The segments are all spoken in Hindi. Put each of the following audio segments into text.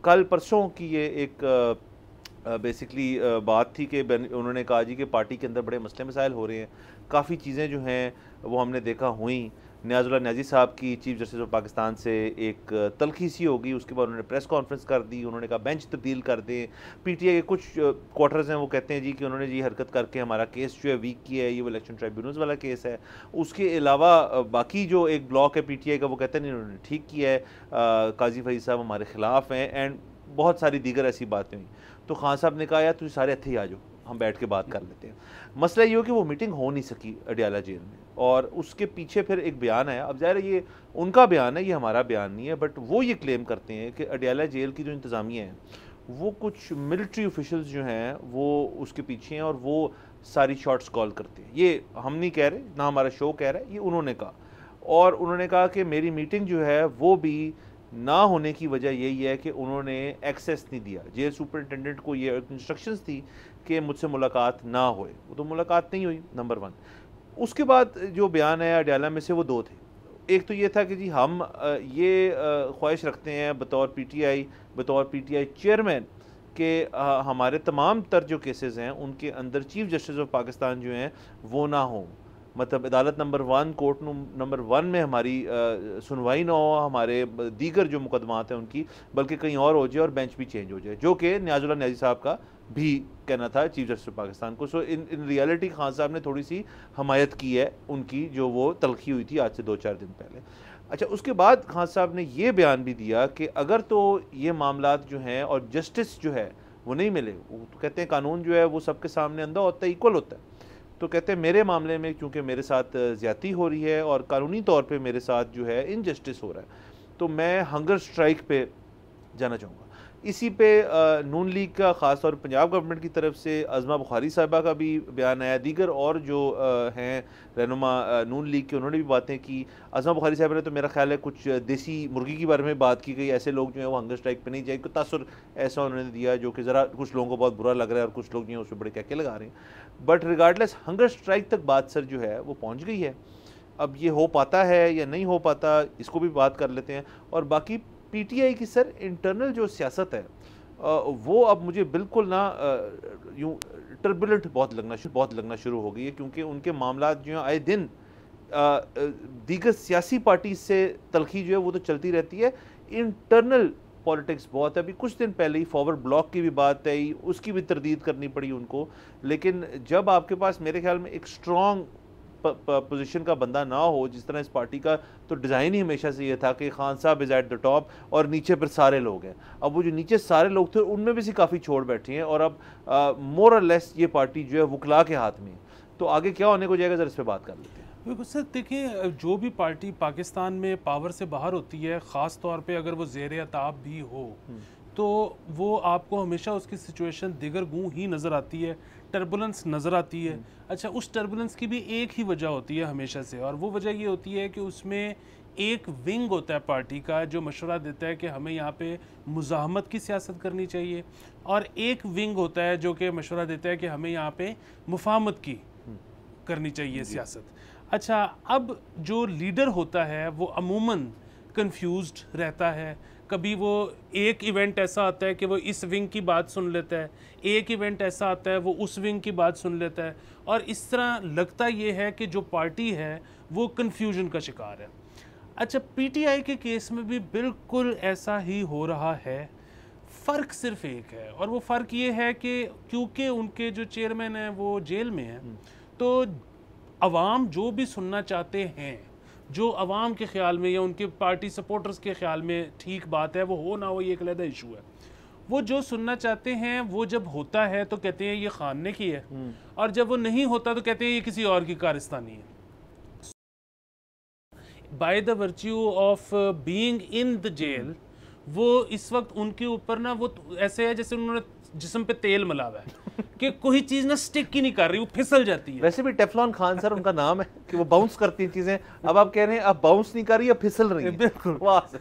कल परसों की ये एक बेसिकली बात थी कि उन्होंने कहा जी कि पार्टी के अंदर बड़े मसले मसाइल हो रहे हैं, काफ़ी चीज़ें जो हैं वो हमने देखा हुई। नियाज़ुल्लाह नियाज़ी साहब की चीफ जस्टिस ऑफ पाकिस्तान से एक तलखी सी होगी, उसके बाद उन्होंने प्रेस कॉन्फ्रेंस कर दी, उन्होंने कहा बेंच तब्दील कर दें। पीटीआई के कुछ क्वार्टर्स हैं वो कहते हैं जी कि उन्होंने जी हरकत करके हमारा केस जो है वीक किया है, ये वो इलेक्शन ट्राइब्यूनल्स वाला केस है। उसके अलावा बाकी जो एक ब्लॉक है पीटीआई का वो कहते हैं नहीं उन्होंने ठीक किया है, काजी फरीद साहब हमारे खिलाफ हैं, एंड बहुत सारी दीगर ऐसी बातें हुई। तो खान साहब ने कहा यार तुझे सारे इत्थे ही आ जाओ, हम बैठ के बात कर लेते हैं। मसला ये हो कि वो मीटिंग हो नहीं सकी अडियाला जेल में, और उसके पीछे फिर एक बयान आया। अब ज़ाहिर है ये उनका बयान है, ये हमारा बयान नहीं है, बट वो ये क्लेम करते हैं कि अडियाला जेल की जो इंतज़ामिया है वो कुछ मिलिट्री ऑफिशल्स जो हैं वो उसके पीछे हैं और वो सारी शॉट्स कॉल करते हैं। ये हम नहीं कह रहे, ना हमारा शो कह रहा है, ये उन्होंने कहा। और उन्होंने कहा कि मेरी मीटिंग जो है वो भी ना होने की वजह यही है कि उन्होंने एक्सेस नहीं दिया। जेल सुपरिटेंडेंट को ये इंस्ट्रक्शंस थी कि मुझसे मुलाकात ना होए, वो तो मुलाकात नहीं हुई, नंबर 1। उसके बाद जो बयान है अडियाला में से वो 2 थे। एक तो ये था कि जी हम ये ख्वाहिश रखते हैं बतौर पीटीआई चेयरमैन कि हमारे तमाम तर जो केसेस हैं उनके अंदर चीफ जस्टिस ऑफ पाकिस्तान जो हैं वो ना हों, मतलब अदालत नंबर 1 कोर्ट नंबर 1 में हमारी सुनवाई ना हो, हमारे दीगर जो मुकदमात हैं उनकी, बल्कि कहीं और हो जाए और बेंच भी चेंज हो जाए, जो कि नियाज़ुल्लाह नियाज़ी साहब का भी कहना था चीफ जस्टिस ऑफ पाकिस्तान को। सो इन रियलिटी खान साहब ने थोड़ी सी हमायत की है उनकी, जो वो तलखी हुई थी आज से 2-4 दिन पहले। अच्छा, उसके बाद खान साहब ने ये बयान भी दिया कि अगर तो ये मामलात जो हैं और जस्टिस जो है वो नहीं मिले, वो तो कहते हैं कानून जो है वो सबके सामने अंधा होता है, इक्वल होता है। तो कहते हैं मेरे मामले में क्योंकि मेरे साथ ज़्यादती हो रही है और कानूनी तौर पे मेरे साथ जो है इनजस्टिस हो रहा है, तो मैं हंगर स्ट्राइक पे जाना चाहूँगा। इसी पे नून लीग का ख़ास तौर पंजाब गवर्नमेंट की तरफ से अज़मा बुखारी साहिबा का भी बयान आया, दीगर और जो हैं रहनुमा नून लीग के, उन्होंने भी बातें की। अज़मा बुखारी साहिबा ने तो मेरा ख्याल है कुछ देसी मुर्गी के बारे में बात की गई, ऐसे लोग जो हैं वो हंगर स्ट्राइक पे नहीं जाए, तासुर ऐसा उन्होंने दिया जो कि ज़रा कुछ लोगों को बहुत बुरा लग रहा है और कुछ लोग जो हैं उस पर बड़े कहके लगा रहे हैं। बट रिगार्डलेस हंगर स्ट्राइक तक बात सर जो है वो पहुँच गई है। अब ये हो पाता है या नहीं हो पाता, इसको भी बात कर लेते हैं। और बाकी पीटीआई की सर इंटरनल जो सियासत है वो अब मुझे बिल्कुल ना यूँ टर्बुलेंट बहुत लगना शुरू हो गई है, क्योंकि उनके मामलात जो हैं आए दिन दीगर सियासी पार्टी से तलखी जो है वो तो चलती रहती है, इंटरनल पॉलिटिक्स बहुत है। अभी कुछ दिन पहले ही फॉरवर्ड ब्लॉक की भी बात आई, उसकी भी तरदीद करनी पड़ी उनको। लेकिन जब आपके पास मेरे ख्याल में एक स्ट्रॉन्ग पोजीशन का बंदा ना हो, जिस तरह इस पार्टी का तो डिज़ाइन ही हमेशा से ये था कि खान साहब इज़ एट द टॉप और नीचे पर सारे लोग हैं। अब वो जो नीचे सारे लोग थे उनमें भी से काफ़ी छोड़ बैठे हैं, और अब मोर और लेस ये पार्टी जो है वकला के हाथ में है। तो आगे क्या होने को जाएगा, ज़रा इस पर बात कर लेते हैं। बिल्कुल सर, देखिए जो भी पार्टी पाकिस्तान में पावर से बाहर होती है, ख़ास तौर पे अगर वो ज़ेर अताब भी हो, तो वो आपको हमेशा उसकी सिचुएशन दिगर गूँ ही नज़र आती है, टर्बुलेंस नज़र आती है। अच्छा, उस टर्बुलेंस की भी एक ही वजह होती है हमेशा से, और वो वजह ये होती है कि उसमें एक विंग होता है पार्टी का जो मशवरा देता है कि हमें यहाँ पे मुज़ाहमत की सियासत करनी चाहिए, और एक विंग होता है जो कि मशवरा देता है कि हमें यहाँ पे मुफाहमत की करनी चाहिए सियासत। अच्छा, अब जो लीडर होता है वो अमूमन कंफ्यूज्ड रहता है। कभी वो एक इवेंट ऐसा आता है कि वो इस विंग की बात सुन लेता है, एक इवेंट ऐसा आता है वो उस विंग की बात सुन लेता है, और इस तरह लगता ये है कि जो पार्टी है वो कंफ्यूजन का शिकार है। अच्छा, पीटीआई के केस में भी बिल्कुल ऐसा ही हो रहा है। फ़र्क सिर्फ एक है, और वो फ़र्क ये है कि क्योंकि उनके जो चेयरमैन हैं वो जेल में हैं, तो अवाम जो भी सुनना चाहते हैं, जो अवाम के ख्याल में या उनके पार्टी सपोर्टर्स के ख्याल में ठीक बात है, वो हो ना हो ये एक अलग इशू है। वो जो सुनना चाहते हैं वो जब होता है तो कहते हैं ये खान ने की है, और जब वो नहीं होता तो कहते हैं ये किसी और की कारस्तानी है। By the virtue of being in the jail, वो इस वक्त उनके ऊपर ना वो ऐसे है जैसे उन्होंने जिस्म पे तेल मला हुआ है कि कोई चीज़ ना स्टिक ही नहीं कर रही, वो फिसल जाती है। वैसे भी टेफलॉन खान सर उनका नाम है कि वो बाउंस करती हैं चीज़ें। अब आप कह रहे हैं अब बाउंस नहीं कर रही, अब फिसल रही है। बिल्कुल। वाह।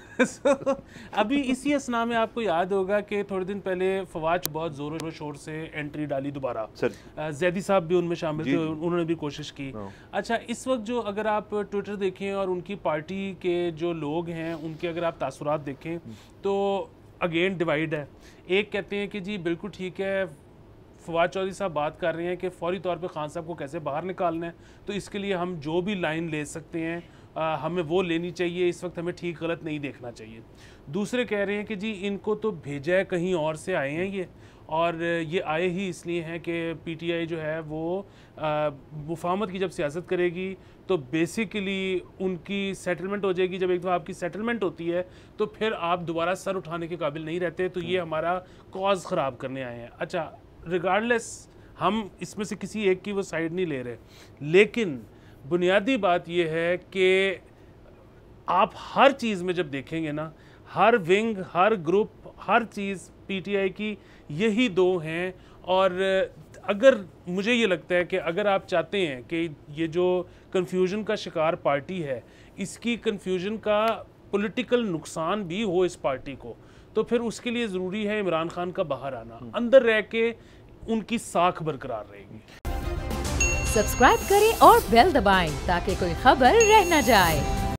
अभी इसी असना में आपको याद होगा कि थोड़े दिन पहले फवाद बहुत ज़ोर शोर से एंट्री डाली दोबारा, जैदी साहब भी उनमें शामिल थे, उन्होंने भी कोशिश की। अच्छा, इस वक्त जो अगर आप ट्विटर देखें और उनकी पार्टी के जो लोग हैं उनके अगर आप तासुरात देखें, तो अगेन डिवाइड है। एक कहते हैं कि जी बिल्कुल ठीक है, फवाद चौधरी साहब बात कर रहे हैं कि फौरी तौर पे खान साहब को कैसे बाहर निकालना है, तो इसके लिए हम जो भी लाइन ले सकते हैं हमें वो लेनी चाहिए, इस वक्त हमें ठीक गलत नहीं देखना चाहिए। दूसरे कह रहे हैं कि जी इनको तो भेजा है, कहीं और से आए हैं ये, और ये आए ही इसलिए हैं कि पीटीआई जो है वो मुफाहमत की जब सियासत करेगी तो बेसिकली उनकी सेटलमेंट हो जाएगी। जब एक दफ़ा आपकी सेटलमेंट होती है तो फिर आप दोबारा सर उठाने के काबिल नहीं रहते, तो ये हमारा कॉज ख़राब करने आए हैं। अच्छा, रिगार्डलेस हम इसमें से किसी एक की वो साइड नहीं ले रहे, लेकिन बुनियादी बात यह है कि आप हर चीज़ में जब देखेंगे ना, हर विंग, हर ग्रुप, हर चीज़ पीटीआई की यही दो हैं। और अगर मुझे ये लगता है कि अगर आप चाहते हैं कि ये जो कन्फ्यूजन का शिकार पार्टी है, इसकी कन्फ्यूजन का पॉलिटिकल नुकसान भी हो इस पार्टी को, तो फिर उसके लिए ज़रूरी है इमरान खान का बाहर आना, अंदर रह के उनकी साख बरकरार रहेगी। सब्सक्राइब करें और बेल दबाएं ताकि कोई खबर रह न जाए।